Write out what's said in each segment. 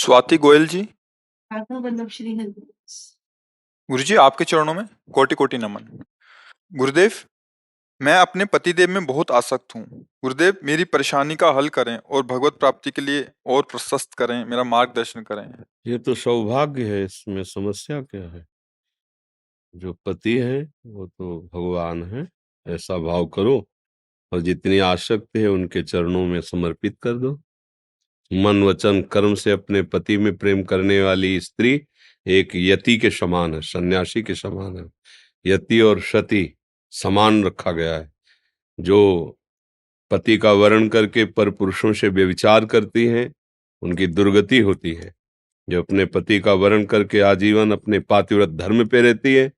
स्वाति गोयल जी। राधा वल्लभ श्री हरि। गुरु जी, आपके चरणों में कोटि कोटि नमन। गुरुदेव, मैं अपने पतिदेव में बहुत आसक्त हूँ। गुरुदेव, मेरी परेशानी का हल करें और भगवत प्राप्ति के लिए और प्रशस्त करें, मेरा मार्गदर्शन करें। ये तो सौभाग्य है, इसमें समस्या क्या है? जो पति है वो तो भगवान है, ऐसा भाव करो और जितनी आसक्ति है उनके चरणों में समर्पित कर दो। मन वचन कर्म से अपने पति में प्रेम करने वाली स्त्री एक यति के समान है, सन्यासी के समान है। यति और सती समान रखा गया है। जो पति का वर्ण करके पर पुरुषों से व्यभिचार करती हैं उनकी दुर्गति होती है। जो अपने पति का वर्ण करके आजीवन अपने पातिव्रत धर्म पे रहती है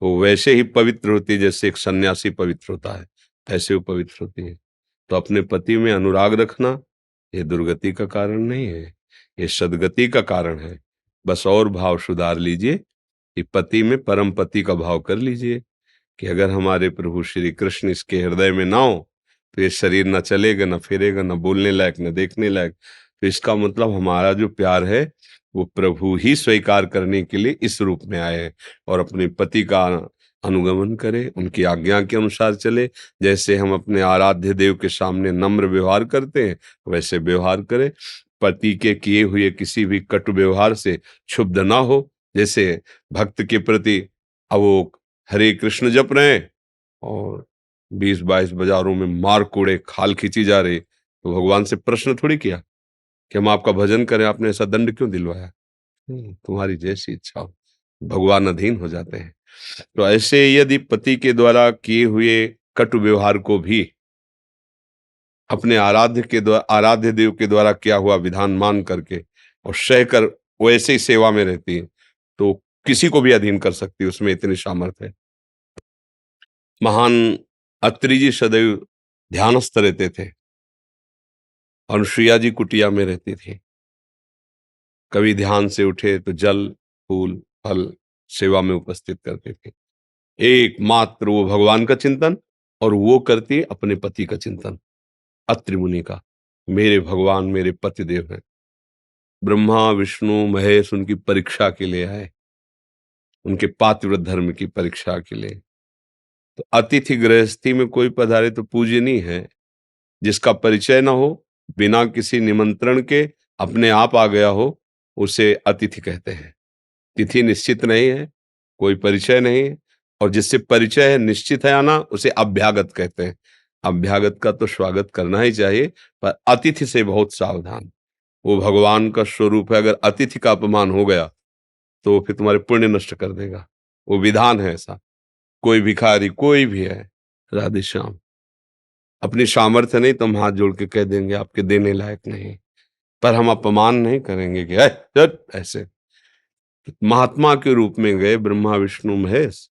वो वैसे ही पवित्र होती है जैसे एक सन्यासी पवित्र होता है, ऐसे वो पवित्र होती है। तो अपने पति में अनुराग रखना ये दुर्गति का कारण नहीं है, ये सद्गति का कारण है। बस और भाव सुधार लीजिए कि पति में परम पति का भाव कर लीजिए कि अगर हमारे प्रभु श्री कृष्ण इसके हृदय में ना हो तो ये शरीर न चलेगा, न फिरेगा, न बोलने लायक, न देखने लायक। तो इसका मतलब हमारा जो प्यार है वो प्रभु ही स्वीकार करने के लिए इस रूप में आए हैं और अपने पति का अनुगमन करे, उनकी आज्ञा के अनुसार चले। जैसे हम अपने आराध्य देव के सामने नम्र व्यवहार करते हैं वैसे व्यवहार करे। पति के किए हुए किसी भी कटु व्यवहार से क्षुब्ध ना हो। जैसे भक्त के प्रति अब वो हरे कृष्ण जप रहे हैं और 20-22 बाजारों में मार कूड़े खाल खींची जा रही, तो भगवान से प्रश्न थोड़ी किया कि हम आपका भजन करें, आपने ऐसा दंड क्यों दिलवाया? तुम्हारी जैसी इच्छा हो। भगवान अधीन हो जाते हैं। तो ऐसे यदि पति के द्वारा किए हुए कटु व्यवहार को भी अपने आराध्य देव के द्वारा किया हुआ विधान मान करके और सहकर वैसे ही सेवा में रहती है तो किसी को भी अधीन कर सकती है, उसमें इतनी सामर्थ्य है। महान अत्रि जी सदैव ध्यानस्थ रहते थे, अनुसुईया जी कुटिया में रहती थी। कभी ध्यान से उठे तो जल फूल फल सेवा में उपस्थित करते थे। एकमात्र वो भगवान का चिंतन और वो करती अपने पति का चिंतन। अत्रि मुनि का मेरे भगवान मेरे पतिदेव हैं। ब्रह्मा विष्णु महेश उनकी परीक्षा के लिए आए, उनके पातिव्रत धर्म की परीक्षा के लिए। तो अतिथि गृहस्थी में कोई पधारे तो पूजनीय है। जिसका परिचय ना हो, बिना किसी निमंत्रण के अपने आप आ गया हो, उसे अतिथि कहते हैं। तिथि निश्चित नहीं है, कोई परिचय नहीं है, और जिससे परिचय है निश्चित है आना, उसे अभ्यागत कहते हैं। अभ्यागत का तो स्वागत करना ही चाहिए, पर अतिथि से बहुत सावधान। वो भगवान का स्वरूप है। अगर अतिथि का अपमान हो गया तो फिर तुम्हारे पुण्य नष्ट कर देगा। वो विधान है ऐसा। कोई भिखारी कोई भी है, राधे श्याम, अपनी सामर्थ्य नहीं तो हम हाथ जोड़ के कह देंगे आपके देने लायक नहीं, पर हम अपमान नहीं करेंगे कि ऐसे। महात्मा के रूप में गए ब्रह्मा विष्णु महेश।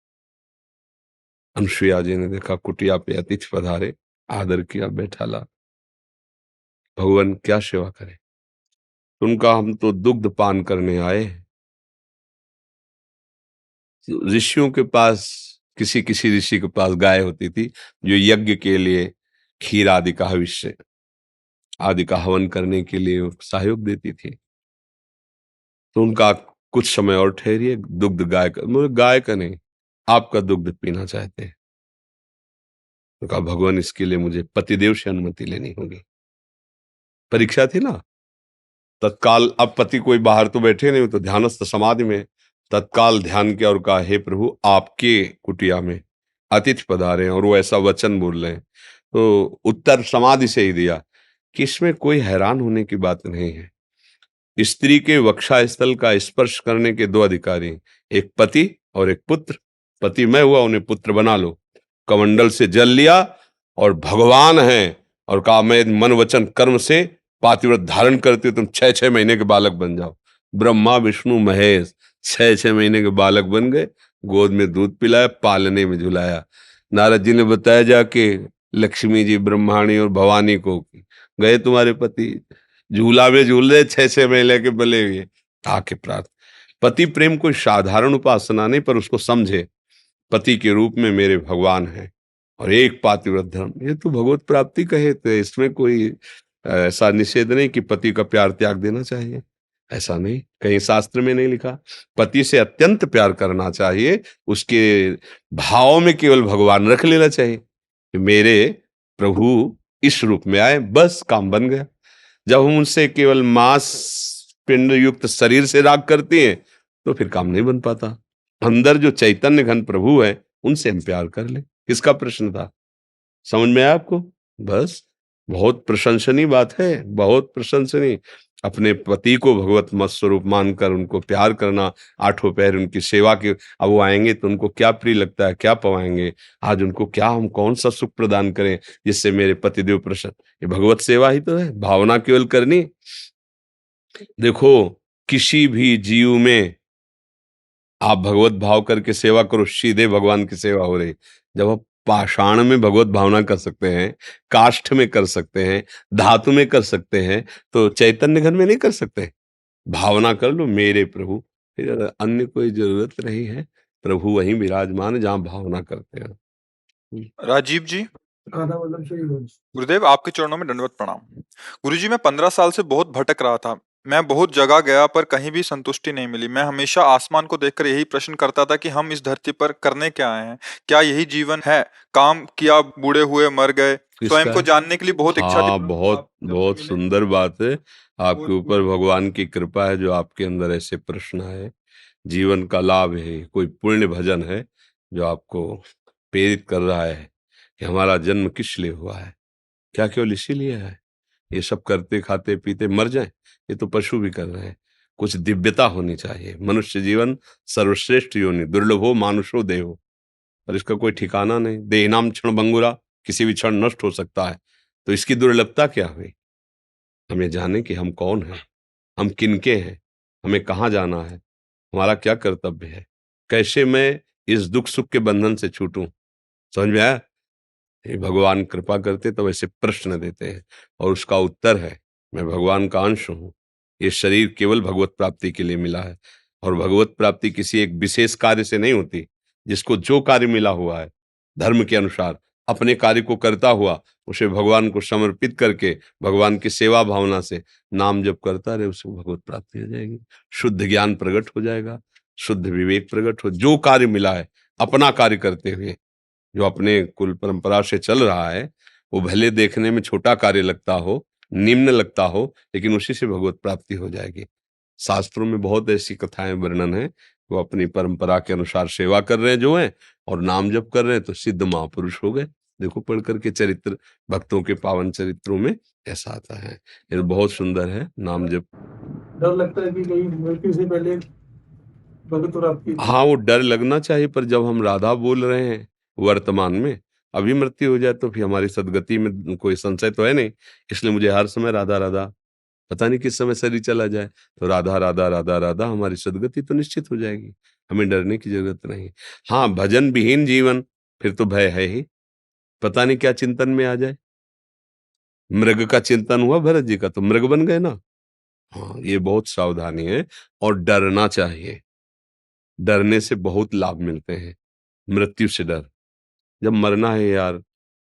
अनुसुईया जी ने देखा कुटिया पे अतिथि पधारे, आदर किया, बैठा ला। भगवान क्या सेवा करे, उनका हम तो दुग्ध पान करने आए। ऋषियों के पास किसी किसी ऋषि के पास गाय होती थी जो यज्ञ के लिए खीर आदि का हविष्य आदि का हवन करने के लिए सहयोग देती थी। तो उनका कुछ समय और ठहरिए, दुग्ध गाय का नहीं, आपका दुग्ध पीना चाहते हैं। तो कहा भगवान इसके लिए मुझे पतिदेव से अनुमति लेनी होगी। परीक्षा थी ना तत्काल। अब पति कोई बाहर तो बैठे नहीं, तो ध्यानस्थ समाधि में तत्काल ध्यान किया और कहा हे प्रभु आपके कुटिया में अतिथि पधारे हैं और वो ऐसा वचन बोल रहे हैं। तो उत्तर समाधि से ही दिया कि इसमें कोई हैरान होने की बात नहीं है। स्त्री के वक्षा स्थल का स्पर्श करने के दो अधिकारी, एक पति और एक पुत्र। पति मैं हुआ, उन्हें पुत्र बना लो। कमंडल से जल लिया और भगवान हैं और कहा मैं मन वचन कर्म से पातिव्रत धारण करते तुम 6-6 महीने के बालक बन जाओ। ब्रह्मा विष्णु महेश 6-6 महीने के बालक बन गए। गोद में दूध पिलाया, पालने में झुलाया। नारद जी ने बताया जाके लक्ष्मी जी ब्रह्माणी और भवानी को, गए तुम्हारे पति झूला में झूल रहे 6-6 महीने के बले हुए। आके प्रार्थ पति प्रेम कोई साधारण उपासना नहीं, पर उसको समझे पति के रूप में मेरे भगवान हैं और एक पातिव्रत धर्म, ये तो भगवत प्राप्ति कहे। तो इसमें कोई ऐसा निषेध नहीं कि पति का प्यार त्याग देना चाहिए। ऐसा नहीं, कहीं शास्त्र में नहीं लिखा। पति से अत्यंत प्यार करना चाहिए, उसके भाव में केवल भगवान रख लेना चाहिए कि मेरे प्रभु इस रूप में आए, बस काम बन गया। जब हम उनसे केवल मांस पिंड युक्त शरीर से राग करते हैं तो फिर काम नहीं बन पाता। अंदर जो चैतन्य घन प्रभु है उनसे हम प्यार कर ले। किसका प्रश्न था? समझ में आया आपको? बस बहुत प्रशंसनीय बात है, बहुत प्रशंसनीय। अपने पति को भगवत मत स्वरूप मानकर उनको प्यार करना, आठों पहर उनकी सेवा की। अब वो आएंगे तो उनको क्या प्रिय लगता है, क्या पवाएंगे, आज उनको क्या हम कौन सा सुख प्रदान करें जिससे मेरे पतिदेव प्रसन्न। ये भगवत सेवा ही तो है, भावना केवल करनी। देखो, किसी भी जीव में आप भगवत भाव करके सेवा करो, सीधे भगवान की सेवा हो रही। जब आप पाषाण में भगवत भावना कर सकते हैं, काष्ठ में कर सकते हैं, धातु में कर सकते हैं, तो चैतन्य घन में नहीं कर सकते? भावना कर लो मेरे प्रभु, फिर अन्य कोई जरूरत नहीं है। प्रभु वहीं विराजमान है जहां भावना करते हैं। राजीव जी, राधा वल्लभ श्री हरि। गुरुदेव आपके चरणों में दंडवत प्रणाम। गुरुजी, मैं 15 साल से बहुत भटक रहा था। मैं बहुत जगह गया पर कहीं भी संतुष्टि नहीं मिली। मैं हमेशा आसमान को देखकर यही प्रश्न करता था कि हम इस धरती पर करने क्या आए हैं? क्या यही जीवन है? काम किया, बूढ़े हुए, मर गए। स्वयं किसका को है? जानने के लिए बहुत इच्छा थी, हाँ, परंतु बहुत आप जब से बहुत मिले सुंदर बात है। आपके और ऊपर भगवान की कृपा है जो आपके अंदर ऐसे प्रश्न आए। जीवन का लाभ है, कोई पुण्य भजन है जो आपको प्रेरित कर रहा है कि हमारा जन्म किस लिए हुआ है। क्या केवल इसीलिए है? ये सब करते खाते पीते मर जाएं? ये तो पशु भी कर रहे हैं। कुछ दिव्यता होनी चाहिए। मनुष्य जीवन सर्वश्रेष्ठ योनि, दुर्लभो मानुषो देहो। पर इसका कोई ठिकाना नहीं। देहनाम क्षण भंगुरा, किसी भी क्षण नष्ट हो सकता है। तो इसकी दुर्लभता क्या हुई? हमें जाने कि हम कौन हैं, हम किनके हैं, हमें कहाँ जाना है, हमारा क्या कर्तव्य है, कैसे मैं इस दुख सुख के बंधन से छूटूं। समझ में आया? ये भगवान कृपा करते तो वैसे प्रश्न देते हैं और उसका उत्तर है मैं भगवान का अंश हूँ। ये शरीर केवल भगवत प्राप्ति के लिए मिला है और भगवत प्राप्ति किसी एक विशेष कार्य से नहीं होती। जिसको जो कार्य मिला हुआ है धर्म के अनुसार अपने कार्य को करता हुआ उसे भगवान को समर्पित करके भगवान की सेवा भावना से नाम जप करता रहे, उसे भगवत प्राप्ति हो जाएगी। शुद्ध ज्ञान प्रकट हो जाएगा, शुद्ध विवेक प्रकट हो। जो कार्य मिला है अपना कार्य करते हुए जो अपने कुल परंपरा से चल रहा है, वो भले देखने में छोटा कार्य लगता हो, निम्न लगता हो, लेकिन उसी से भगवत प्राप्ति हो जाएगी। शास्त्रों में बहुत ऐसी कथाएं वर्णन है, वो अपनी परंपरा के अनुसार सेवा कर रहे हैं जो हैं और नाम जप कर रहे हैं तो सिद्ध महापुरुष हो गए। देखो पढ़ करके चरित्र, भक्तों के पावन चरित्रों में ऐसा आता है। ये बहुत सुंदर है नाम जप। डर लगता है कि कहीं मृत्यु से पहले भगत और आपकी। हाँ, वो डर लगना चाहिए, पर जब हम राधा बोल रहे हैं वर्तमान में, अभी मृत्यु हो जाए तो फिर हमारी सदगति में कोई संशय तो है नहीं। इसलिए मुझे हर समय राधा राधा, पता नहीं किस समय शरीर चला जाए, तो राधा राधा राधा राधा, हमारी सदगति तो निश्चित हो जाएगी। हमें डरने की जरूरत नहीं। हाँ, भजन विहीन जीवन फिर तो भय है ही। पता नहीं क्या चिंतन में आ जाए। मृग का चिंतन हुआ भरत जी का, तो मृग बन गए ना। हाँ, ये बहुत सावधानी है और डरना चाहिए। डरने से बहुत लाभ मिलते हैं। मृत्यु से डर, जब मरना है यार,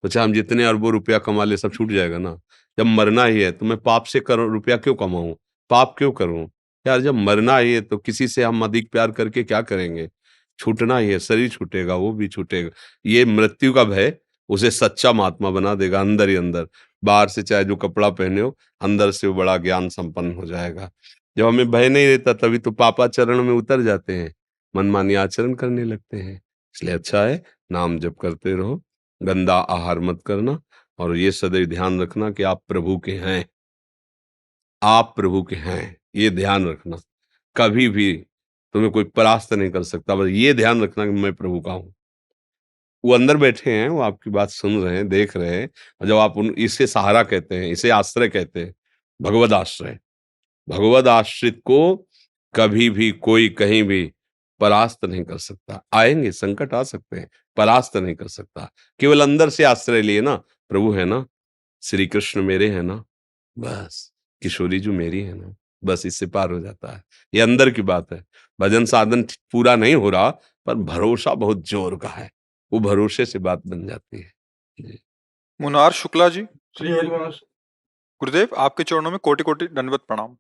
तो चाहे हम जितने अरबों रुपया कमा ले सब छूट जाएगा ना। जब मरना ही है तो मैं पाप से करोड़ रुपया क्यों कमाऊं, पाप क्यों करूं यार? जब मरना ही है तो किसी से हम अधिक प्यार करके क्या करेंगे? छूटना ही है, शरीर छूटेगा, वो भी छूटेगा। ये मृत्यु का भय उसे सच्चा महात्मा बना देगा अंदर ही अंदर। बाहर से चाहे जो कपड़ा पहने हो, अंदर से वो बड़ा ज्ञान संपन्न हो जाएगा। जब हमें भय नहीं रहता तभी तो पापाचरण में उतर जाते हैं, मनमानी आचरण करने लगते हैं। इसलिए अच्छा है नाम जप करते रहो, गंदा आहार मत करना और ये सदैव ध्यान रखना कि आप प्रभु के हैं। आप प्रभु के हैं, ये ध्यान रखना। कभी भी तुम्हें कोई परास्त नहीं कर सकता। बस ये ध्यान रखना कि मैं प्रभु का हूँ। वो अंदर बैठे हैं, वो आपकी बात सुन रहे हैं, देख रहे हैं। और जब आप उन इसे सहारा कहते हैं, इसे आश्रय कहते हैं, भगवद आश्रय। भगवद आश्रित को कभी भी कोई कहीं भी परास्त नहीं कर सकता। आएंगे संकट आ सकते हैं, परास्त नहीं कर सकता। केवल अंदर से आश्रय लिए ना, प्रभु है ना, श्री कृष्ण मेरे हैं ना, बस किशोरी जो मेरी है ना, बस इससे पार हो जाता है। ये अंदर की बात है। भजन साधन पूरा नहीं हो रहा, पर भरोसा बहुत जोर का है। वो भरोसे से बात बन जाती है। जी। मुनार शुक्ला जी, श्री हरिवंश। गुरुदेव, आपके चरणों में कोटि-कोटि दंडवत प्रणाम।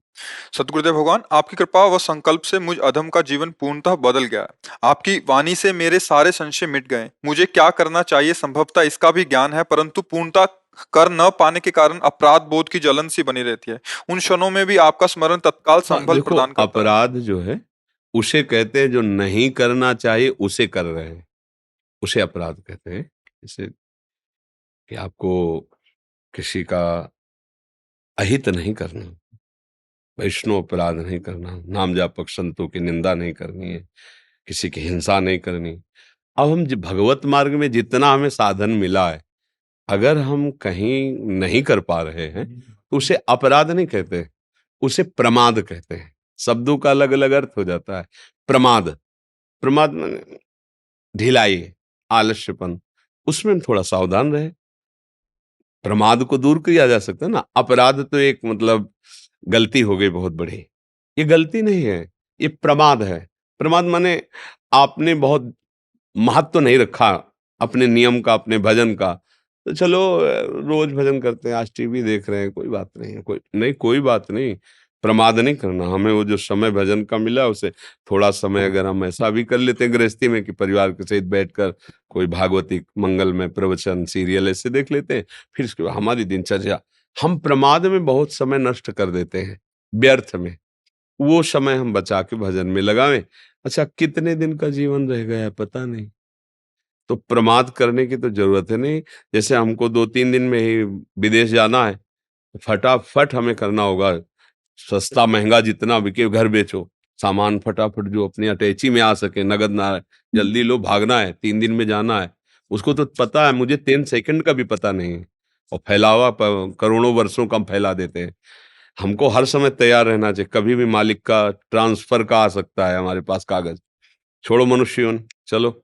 सद्गुरुदेव भगवान, आपकी कृपा व संकल्प से मुझ अधम का जीवन पूर्णतः बदल गया है। आपकी वाणी से मेरे सारे संशय मिट गए। मुझे क्या करना चाहिए संभवतः इसका भी ज्ञान है, परंतु पूर्णतः कर न पाने के कारण अपराध बोध की जलन सी बनी रहती है। उन क्षणों में भी आपका स्मरण तत्काल हाँ, संबल देखो प्रदान करता है। अपराध जो है उसे कहते हैं जो नहीं करना चाहिए उसे कर रहे हैं, उसे अपराध कहते हैं। जैसे कि आपको किसी का अहित नहीं करना, वैष्णव अपराध नहीं करना, नाम जापक संतों की निंदा नहीं करनी है, किसी की हिंसा नहीं करनी। अब हम भगवत मार्ग में जितना हमें साधन मिला है, अगर हम कहीं नहीं कर पा रहे हैं तो उसे अपराध नहीं कहते, उसे प्रमाद कहते हैं। शब्दों का अलग अलग अर्थ हो जाता है। प्रमाद, प्रमाद माने ढिलाई, आलस्यपन, उसमें हम थोड़ा सावधान रहे। प्रमाद को दूर किया जा सकता है ना। अपराध तो एक मतलब गलती हो गई बहुत बड़ी, ये गलती नहीं है, ये प्रमाद है। प्रमाद माने आपने बहुत महत्व नहीं रखा अपने नियम का, अपने भजन का। तो चलो रोज भजन करते हैं, आज टीवी देख रहे हैं, कोई बात नहीं है, कोई बात नहीं। प्रमाद नहीं करना, हमें वो जो समय भजन का मिला उसे थोड़ा समय अगर हम ऐसा भी कर लेते हैं गृहस्थी में कि परिवार के सहित बैठकर कोई भागवती मंगलमय प्रवचन सीरियल ऐसे देख लेते हैं, फिर इसके बाद हमारी दिनचर्या। हम प्रमाद में बहुत समय नष्ट कर देते हैं, व्यर्थ में। वो समय हम बचा के भजन में लगावें। अच्छा, कितने दिन का जीवन रह गया है पता नहीं, तो प्रमाद करने की तो जरूरत है नहीं। जैसे हमको 2-3 दिन में ही विदेश जाना है, तो फटाफट हमें करना होगा। सस्ता महंगा जितना बिके घर बेचो, सामान फटाफट जो अपनी अटैची में आ सके, नगद ना आए, जल्दी लो, भागना है, 3 दिन में जाना है। उसको तो पता है, मुझे 10 सेकंड का भी पता नहीं है, और फैलावा करोड़ों वर्षों का हम फैला देते हैं। हमको हर समय तैयार रहना चाहिए, कभी भी मालिक का ट्रांसफर का आ सकता है हमारे पास कागज। छोड़ो मनुष्य, चलो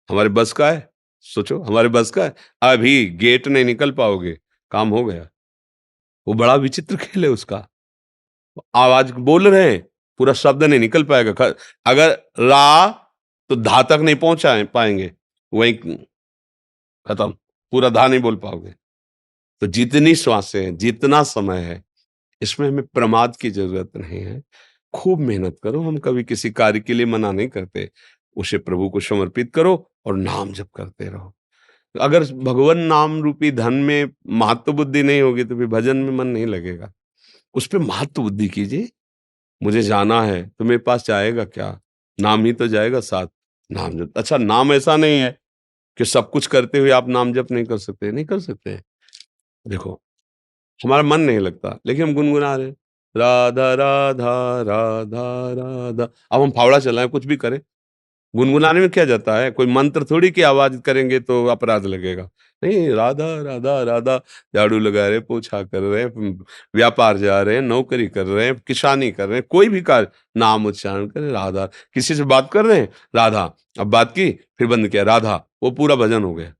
हमारे बस का है, सोचो हमारे बस का है, अभी गेट नहीं निकल पाओगे, काम हो गया। वो बड़ा विचित्र खेल है उसका। आवाज बोल रहे हैं, पूरा शब्द नहीं निकल पाएगा। अगर रा तो धा तक नहीं पहुंचा पाएंगे, वहीं खत्म, पूरा धा नहीं बोल पाओगे। तो जितनी श्वासें हैं, जितना समय है, इसमें हमें प्रमाद की जरूरत नहीं है। खूब मेहनत करो, हम कभी किसी कार्य के लिए मना नहीं करते, उसे प्रभु को समर्पित करो और नाम जप करते रहो। अगर भगवान नाम रूपी धन में महत्व बुद्धि नहीं होगी तो फिर भजन में मन नहीं लगेगा। उस पे महत्व बुद्धि कीजिए। मुझे जाना है तो मेरे पास जाएगा क्या, नाम ही तो जाएगा साथ। नाम जप, अच्छा नाम ऐसा नहीं है कि सब कुछ करते हुए आप नाम जप नहीं कर सकते, नहीं कर सकते। देखो हमारा मन नहीं लगता लेकिन हम गुनगुना रहे हैं, राधा राधा राधा राधा। अब हम फावड़ा चलाएं, कुछ भी करें, गुनगुनाने में क्या जाता है, कोई मंत्र थोड़ी की आवाज करेंगे तो अपराध लगेगा। नहीं, राधा राधा राधा, झाड़ू लगा रहे, पोछा कर रहे हैं, व्यापार जा रहे हैं, नौकरी कर रहे हैं, किसानी कर रहे हैं, कोई भी कार्य, नाम उच्चारण करें राधा। किसी से बात कर रहे हैं, राधा, अब बात की फिर बंद किया, राधा, वो पूरा भजन हो गया।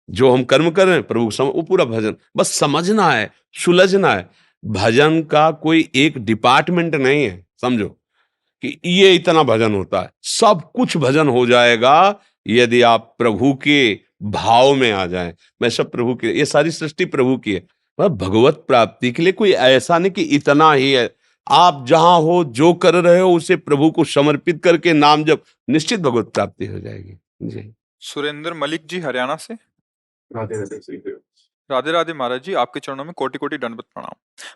जो हम कर्म कर रहे हैं प्रभु वो पूरा भजन। बस समझना है, सुलझना है। भजन का कोई एक डिपार्टमेंट नहीं है, समझो कि ये इतना भजन होता है, सब कुछ भजन हो जाएगा यदि आप प्रभु के भाव में आ जाएं। मैं सब प्रभु की, ये सारी सृष्टि प्रभु की है। वह भगवत प्राप्ति के लिए कोई ऐसा नहीं कि इतना ही है। आप जहां हो, जो कर रहे हो, उसे प्रभु को समर्पित करके नाम जप, निश्चित भगवत प्राप्ति हो जाएगी। जी। सुरेंद्र मलिक जी, हरियाणा से। राधे राधे श्री देव। राधे राधे महाराज जी, आपके चरणों में कोटि कोटि दंडवत प्रणाम।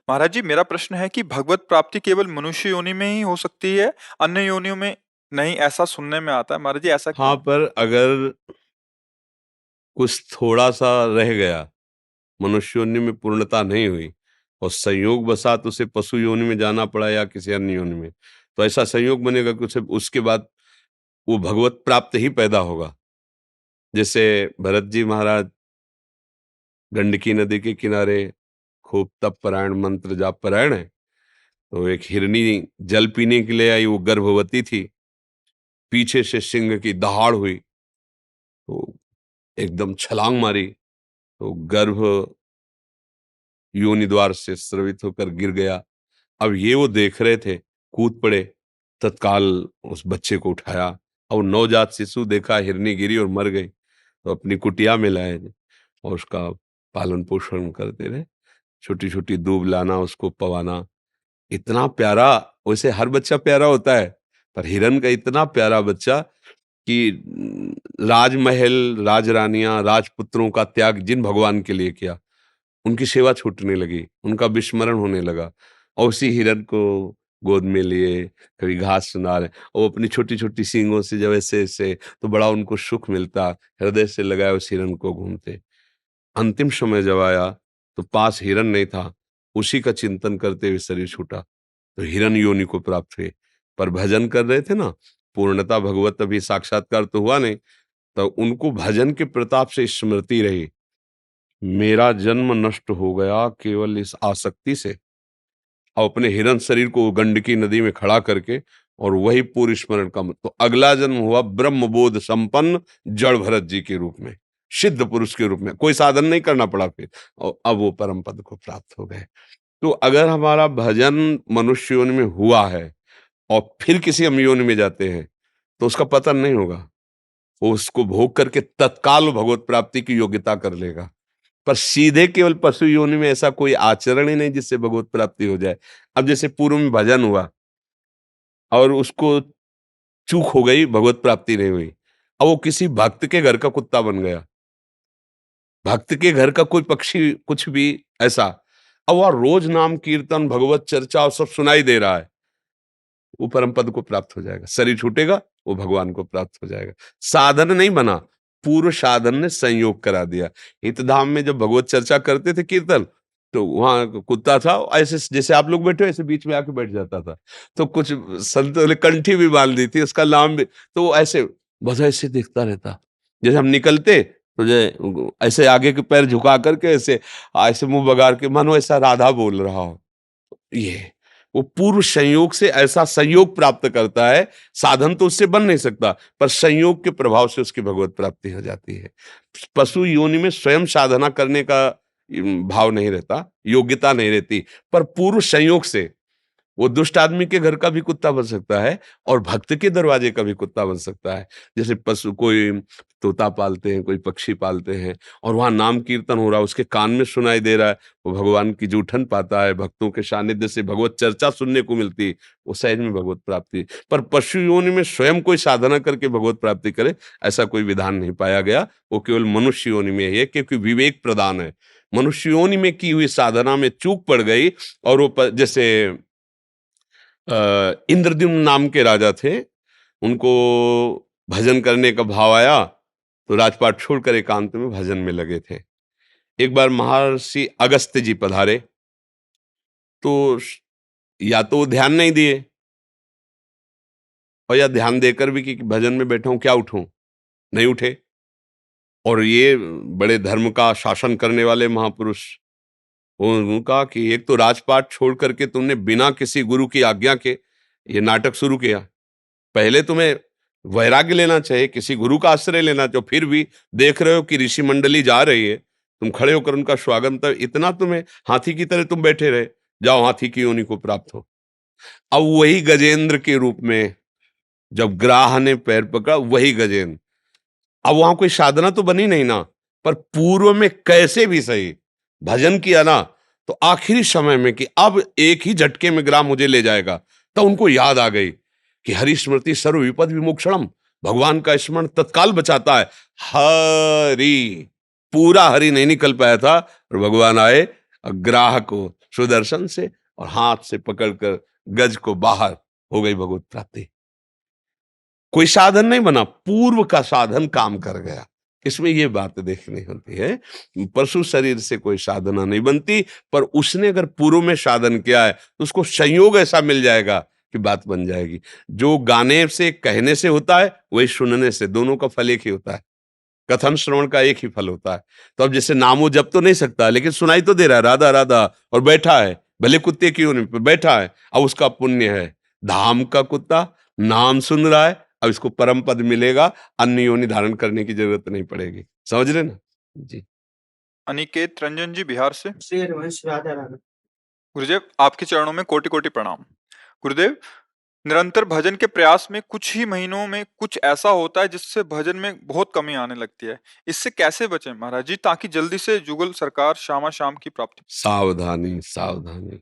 महाराज जी, मेरा प्रश्न है कि भगवत प्राप्ति केवल मनुष्य योनि में ही हो सकती है, अन्य योनियों में नहीं, ऐसा सुनने में आता है। महाराज जी, ऐसा हाँ, क्यों? पर अगर कुछ थोड़ा सा रह गया, मनुष्य योनि में पूर्णता नहीं हुई और संयोग बसात उसे पशु योनि में जाना पड़ा या किसी अन्य योनि में, तो ऐसा संयोग बनेगा कि उसे उसके बाद वो भगवत प्राप्त ही पैदा होगा। जैसे भरत जी महाराज गंडकी नदी के किनारे खूब तप परायण, मंत्र जाप परायण है, तो एक हिरनी जल पीने के लिए आई, वो गर्भवती थी, पीछे से सिंह की दहाड़ हुई, तो एकदम छलांग मारी, तो गर्भ योनि द्वार से स्रवित होकर गिर गया। अब ये वो देख रहे थे, कूद पड़े, तत्काल उस बच्चे को उठाया और नवजात शिशु देखा, हिरनी गिरी और मर गई, तो अपनी कुटिया में लाए और उसका पालन पोषण करते रहे। छोटी-छोटी दूब लाना, उसको पवाना, इतना प्यारा। वैसे हर बच्चा प्यारा होता है, पर हिरन का इतना प्यारा बच्चा कि राजमहल, राजरानियाँ, राजपुत्रों का त्याग जिन भगवान के लिए किया, उनकी सेवा छूटने लगी, उनका विस्मरण होने लगा और उसी हिरन को गोद में लिए, कभी घास चुना रहे, और वो अपनी छोटी-छोटी सींगों से जब ऐसे-ऐसे तो बड़ा उनको सुख मिलता, हृदय से लगाए उस हिरन को घूमते। अंतिम समय जब आया, तो पास हिरन नहीं था, उसी का चिंतन करते हुए शरीर छूटा, तो हिरन योनि को प्राप्त हुए। पर भजन कर रहे थे ना, पूर्णतः भगवत अभी साक्षात्कार तो हुआ नहीं, तो उनको भजन के प्रताप से स्मृति रही, मेरा जन्म नष्ट हो गया केवल इस आसक्ति से, और अपने हिरन शरीर को गंडकी नदी में खड़ा करके और वही पूर्ण स्मरण का तो अगला जन्म हुआ ब्रह्मबोध संपन्न जड़ भरत जी के रूप में, सिद्ध पुरुष के रूप में, कोई साधन नहीं करना पड़ा फिर, और अब वो परम पद को प्राप्त हो गए। तो अगर हमारा भजन मनुष्य योनि में हुआ है और फिर किसी हम योनि में जाते हैं, तो उसका पतन नहीं होगा, वो उसको भोग करके तत्काल भगवत प्राप्ति की योग्यता कर लेगा। पर सीधे केवल पशु योनि में ऐसा कोई आचरण ही नहीं जिससे भगवत प्राप्ति हो जाए। अब जैसे पूर्व में भजन हुआ और उसको चूक हो गई, भगवत प्राप्ति नहीं हुई, अब वो किसी भक्त के घर का कुत्ता बन गया, भक्त के घर का कोई पक्षी, कुछ भी ऐसा, अब वह रोज नाम कीर्तन, भगवत चर्चा और सब सुनाई दे रहा है, वो परम पद को प्राप्त हो जाएगा। शरीर छूटेगा, वो भगवान को प्राप्त हो जाएगा। साधन नहीं बना, पूर्व साधन ने संयोग करा दिया। हितधाम में जब भगवत चर्चा करते थे कीर्तन, तो वहां कुत्ता था, ऐसे जैसे आप लोग बैठे हो, ऐसे बीच में आके बैठ जाता था। तो कुछ संतों ने कंठी भी बांध दी थी, उसका नाम भी, तो वो ऐसे बस ऐसे देखता रहता। जैसे हम निकलते तो जो ऐसे आगे के पैर झुका करके ऐसे ऐसे मुंह बगाड़ के, मानो ऐसा राधा बोल रहा हो। ये वो पूर्व संयोग से ऐसा संयोग प्राप्त करता है, साधन तो उससे बन नहीं सकता, पर संयोग के प्रभाव से उसकी भगवत प्राप्ति हो जाती है। पशु योनि में स्वयं साधना करने का भाव नहीं रहता, योग्यता नहीं रहती, पर पूर्व संयोग से वो दुष्ट आदमी के घर का भी कुत्ता बन सकता है और भक्त के दरवाजे का भी कुत्ता बन सकता है। जैसे पशु, कोई तोता पालते हैं, कोई पक्षी पालते हैं, और वहां नाम कीर्तन हो रहा है, उसके कान में सुनाई दे रहा है, वो भगवान की जूठन पाता है, भक्तों के सानिध्य से भगवत चर्चा सुनने को मिलती, वो सहज में भगवत प्राप्ति। पर पशु योनि में स्वयं कोई साधना करके भगवत प्राप्ति करे, ऐसा कोई विधान नहीं पाया गया। वो केवल मनुष्य योनि में है, क्योंकि विवेक प्रदान है। मनुष्य योनि में की हुई साधना में चूक पड़ गई, और वो जैसे इंद्रद्युम्न नाम के राजा थे, उनको भजन करने का भाव आया, तो राजपाट छोड़कर एकांत में भजन में लगे थे। एक बार महर्षि अगस्त्य जी पधारे, तो या तो वो ध्यान नहीं दिए, और या ध्यान देकर भी कि भजन में बैठा हूं, क्या उठूं, नहीं उठे। और ये बड़े धर्म का शासन करने वाले महापुरुष, उन्होंने कहा कि एक तो राजपाट छोड़ करके तुमने बिना किसी गुरु की आज्ञा के ये नाटक शुरू किया, पहले तुम्हें वैराग्य लेना चाहिए, किसी गुरु का आश्रय लेना चाहिए। फिर भी देख रहे हो कि ऋषि मंडली जा रही है, तुम खड़े होकर उनका स्वागत, तब इतना तुम्हें हाथी की तरह तुम बैठे रहे, जाओ हाथी की योनि को प्राप्त हो। अब वही गजेंद्र के रूप में जब ग्राह ने पैर पकड़ा, वही गजेंद्र, अब वहां कोई साधना तो बनी नहीं ना, पर पूर्व में कैसे भी सही भजन किया ना, तो आखिरी समय में कि अब एक ही झटके में ग्राम मुझे ले जाएगा, तो उनको याद आ गई कि हरि स्मृति सर्व विपद विमोक्षणम, भगवान का स्मरण तत्काल बचाता है। हरि, पूरा हरि नहीं निकल पाया था, और भगवान आए ग्राह को सुदर्शन से और हाथ से पकड़कर गज को बाहर, हो गई भगवत प्राप्ति। कोई साधन नहीं बना, पूर्व का साधन काम कर गया। इसमें ये बात देखनी होती है, पशु शरीर से कोई साधना नहीं बनती, पर उसने अगर पूर्व में साधन किया है, तो उसको संयोग ऐसा मिल जाएगा कि बात बन जाएगी। जो गाने से, कहने से होता है, वही सुनने से, दोनों का फल एक ही होता है। कथन श्रवण का एक ही फल होता है। तो अब जैसे नामो जप तो नहीं सकता, लेकिन सुनाई तो दे रहा है राधा राधा, और बैठा है, भले कुत्ते की योनि पे बैठा है, अब उसका पुण्य है, धाम का कुत्ता नाम सुन रहा है, अब इसको परम पद मिलेगा, अन्य योनि धारण करने की जरूरत नहीं पड़ेगी। समझ रहे ना जी। अनिकेत रंजन जी बिहार से। श्री रमेश राधा राधा। गुरुदेव आपके चरणों में कोटि कोटि प्रणाम। गुरुदेव, निरंतर भजन के प्रयास में कुछ ही महीनों में कुछ ऐसा होता है जिससे भजन में बहुत कमी आने लगती है। इससे कैसे बचें महाराज जी, ताकि जल्दी से जुगल सरकार शामा शाम की प्राप्ति? सावधानी, सावधानी।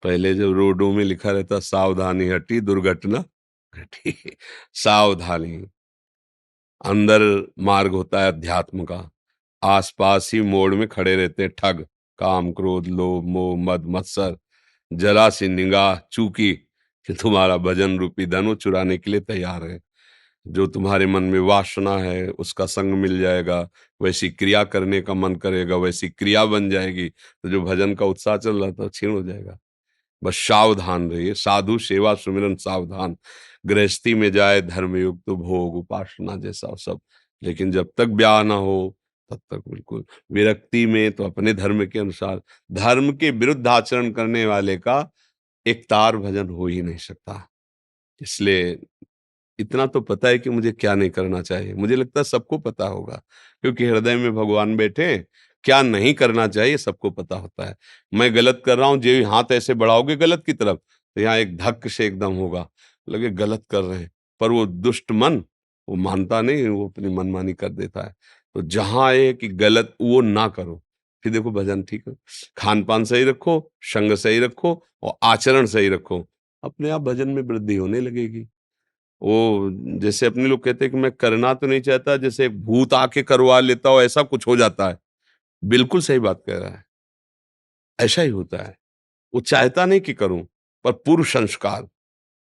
पहले जब रोडों में लिखा रहता सावधानी हटी दुर्घटना घटी। सावधानी। अंदर मार्ग होता है अध्यात्म का, आसपास ही मोड़ में खड़े रहते हैं ठग, काम क्रोध लोभ मोह मद मत्सर। जरा सी निगाह चूकी कि तुम्हारा भजन रूपी धन वो चुराने के लिए तैयार है। जो तुम्हारे मन में वासना है उसका संग मिल जाएगा, वैसी क्रिया करने का मन करेगा, वैसी क्रिया बन जाएगी, तो जो भजन का उत्साह चल रहा था क्षीण हो जाएगा। बस सावधान रहिए, साधु सेवा सुमिरन सावधान। गृहस्थी में जाए धर्मयुक्त तो भोग उपासना जैसा सब, लेकिन जब तक ब्याह ना हो तब तक बिल्कुल विरक्ति में तो अपने धर्म के अनुसार। धर्म के विरुद्ध आचरण करने वाले का एक तार भजन हो ही नहीं सकता। इसलिए इतना तो पता है कि मुझे क्या नहीं करना चाहिए। मुझे लगता है सबको पता होगा, क्योंकि हृदय में भगवान बैठे हैं। क्या नहीं करना चाहिए सबको पता होता है। मैं गलत कर रहा हूँ, जो हाथ ऐसे बढ़ाओगे गलत की तरफ, तो यहाँ एक धक्क से एकदम होगा, लगे गलत कर रहे हैं। पर वो दुष्ट मन, वो मानता नहीं, वो अपनी मनमानी कर देता है। तो जहाँ है कि गलत वो ना करो, फिर देखो भजन ठीक है। खान पान सही रखो, संग सही रखो और आचरण सही रखो, अपने आप भजन में वृद्धि होने लगेगी। वो जैसे अपने लोग कहते हैं कि मैं करना तो नहीं चाहता, जैसे एक भूत आके करवा लेता हो ऐसा कुछ हो जाता है। बिल्कुल सही बात कह रहा है, ऐसा ही होता है। वो चाहता नहीं कि करूं, पर पूर्व संस्कार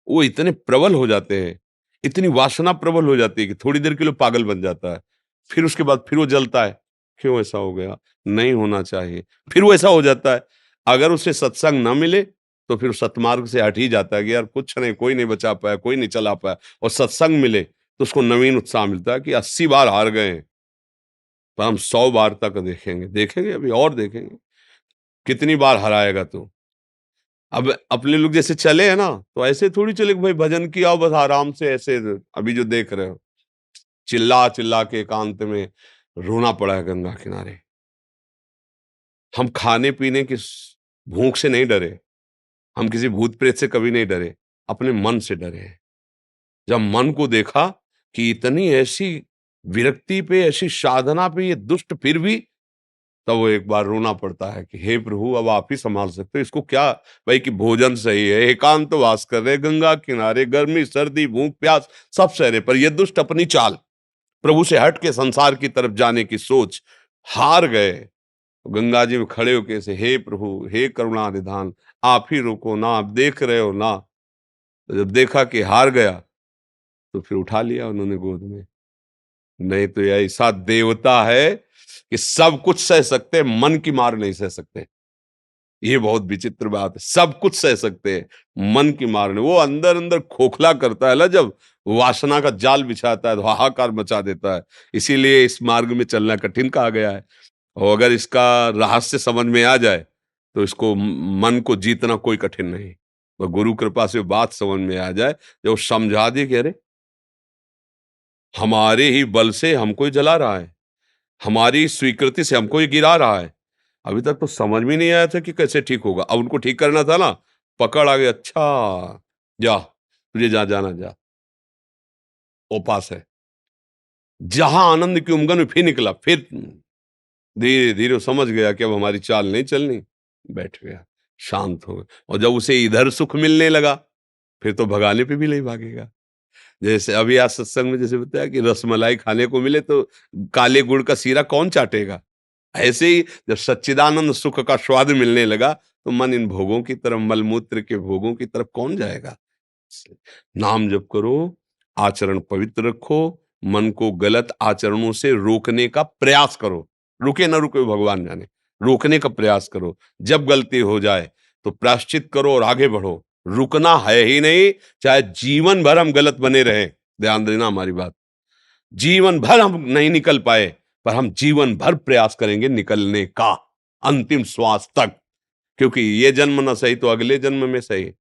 वो इतने प्रबल हो जाते हैं, इतनी वासना प्रबल हो जाती है कि थोड़ी देर के लिए पागल बन जाता है। फिर उसके बाद फिर वो जलता है, क्यों ऐसा हो गया, नहीं होना चाहिए। फिर वो ऐसा हो जाता है, अगर उसे सत्संग ना मिले तो फिर सतमार्ग से हट ही जाता है कि यार कुछ नहीं, कोई नहीं बचा पाया, कोई नहीं चला पाया। और सत्संग मिले तो उसको नवीन उत्साह मिलता है कि 80 बार हार गए हैं, पर हम 100 बार तक देखेंगे, देखेंगे अभी और देखेंगे कितनी बार हराएगा तू। अब अपने लोग जैसे चले हैं ना, तो ऐसे थोड़ी चले कि भाई भजन किया बस आराम से ऐसे। अभी जो देख रहे हो, चिल्ला चिल्ला के एकांत में रोना पड़ा है गंगा किनारे। हम खाने पीने की भूख से नहीं डरे, हम किसी भूत प्रेत से कभी नहीं डरे, अपने मन से डरे हैं। जब मन को देखा कि इतनी ऐसी विरक्ति पे, ऐसी साधना पे ये दुष्ट फिर भी, तब वो एक बार रोना पड़ता है कि हे प्रभु अब आप ही संभाल सकते हो इसको। क्या भाई कि भोजन सही है, एकांत वास कर रहे, गंगा किनारे, गर्मी सर्दी भूख प्यास सब सह रहे, पर ये दुष्ट अपनी चाल, प्रभु से हट के संसार की तरफ जाने की सोच, हार गए। तो गंगा जी में खड़े होके ऐसे, हे प्रभु हे करुणा निधान, आप ही रोको ना, आप देख रहे हो ना। तो जब देखा कि हार गया तो फिर उठा लिया उन्होंने गोद में। नहीं तो यह ऐसा देवता है कि सब कुछ सह सकते, मन की मार नहीं सह सकते। ये बहुत विचित्र बात है, सब कुछ सह सकते हैं, मन की मार नहीं। वो अंदर अंदर खोखला करता है ना, जब वासना का जाल बिछाता है तो हाहाकार मचा देता है। इसीलिए इस मार्ग में चलना कठिन कहा गया है। और अगर इसका रहस्य समझ में आ जाए तो इसको मन को जीतना कोई कठिन नहीं। तो गुरु कृपा से बात समझ में आ जाए, जो समझा दे कि अरे हमारे ही बल से हमको ही जला रहा है, हमारी स्वीकृति से हमको ही गिरा रहा है। अभी तक तो समझ में नहीं आया था कि कैसे ठीक होगा। अब उनको ठीक करना था ना, पकड़ आ गई, अच्छा जा, तुझे जा जाना जा, वो पास है। जहां आनंद की उमंग में फिर निकला, फिर धीरे धीरे समझ गया कि अब हमारी चाल नहीं चलनी, बैठ गया, शांत हो गया। और जब उसे इधर सुख मिलने लगा, फिर तो भगाने पे भी नहीं भागेगा। जैसे अभी आज सत्संग में जैसे बताया कि रसमलाई खाने को मिले तो काले गुड़ का सीरा कौन चाटेगा। ऐसे ही जब सच्चिदानंद सुख का स्वाद मिलने लगा तो मन इन भोगों की तरफ, मलमूत्र के भोगों की तरफ कौन जाएगा। नाम जप करो, आचरण पवित्र रखो, मन को गलत आचरणों से रोकने का प्रयास करो। रुके ना रुके भगवान जाने, रोकने का प्रयास करो। जब गलती हो जाए तो प्रायश्चित करो और आगे बढ़ो। रुकना है ही नहीं, चाहे जीवन भर हम गलत बने रहे, ध्यान देना हमारी बात। जीवन भर हम नहीं निकल पाए, पर हम जीवन भर प्रयास करेंगे निकलने का, अंतिम श्वास तक। क्योंकि ये जन्म न सही तो अगले जन्म में सही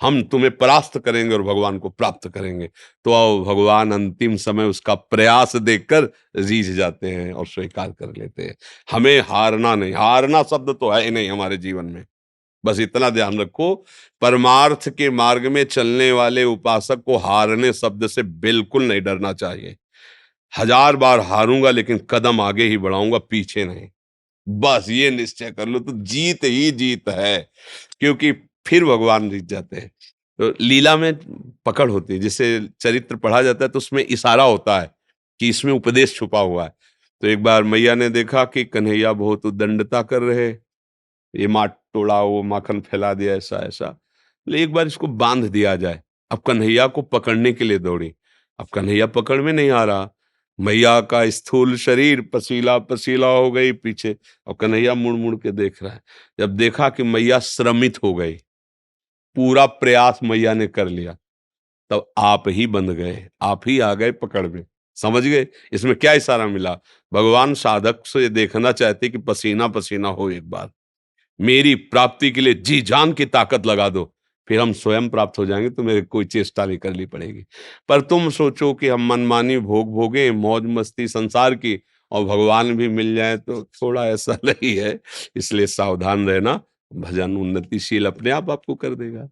हम तुम्हें परास्त करेंगे और भगवान को प्राप्त करेंगे। तो आओ, भगवान अंतिम समय उसका प्रयास देखकर रीझ जाते हैं और स्वीकार कर लेते हैं। हमें हारना नहीं, हारना शब्द तो है ही नहीं हमारे जीवन में। बस इतना ध्यान रखो, परमार्थ के मार्ग में चलने वाले उपासक को हारने शब्द से बिल्कुल नहीं डरना चाहिए। 1000 बार हारूंगा लेकिन कदम आगे ही बढ़ाऊंगा, पीछे नहीं। बस ये निश्चय कर लो तो जीत ही जीत है, क्योंकि फिर भगवान जीत जाते हैं। तो लीला में पकड़ होती है, जिसे चरित्र पढ़ा जाता है तो उसमें इशारा होता है कि इसमें उपदेश छुपा हुआ है। तो एक बार मैया ने देखा कि कन्हैया बहुत उद्दंडता कर रहे, ये मार तोड़ा, वो माखन फैला दिया, ऐसा ऐसा, बोले एक बार इसको बांध दिया जाए। अब कन्हैया को पकड़ने के लिए दौड़ी, अब कन्हैया पकड़ में नहीं आ रहा, मैया का स्थूल शरीर पसीला पसीला हो गई पीछे, और कन्हैया मुड़ मुड़ के देख रहा है। जब देखा कि मैया श्रमित हो गई, पूरा प्रयास मैया ने कर लिया, तब आप ही बंध गए, आप ही आ गए पकड़ में। समझ गए इसमें क्या इशारा मिला? भगवान साधक से देखना चाहते कि पसीना पसीना हो, एक बार मेरी प्राप्ति के लिए जी जान की ताकत लगा दो, फिर हम स्वयं प्राप्त हो जाएंगे, तो मेरे कोई चेष्टा नहीं करनी पड़ेगी। पर तुम सोचो कि हम मनमानी भोग भोगे, मौज मस्ती संसार की, और भगवान भी मिल जाए, तो थोड़ा ऐसा नहीं है। इसलिए सावधान रहना, भजन उन्नतिशील अपने आप आपको कर देगा।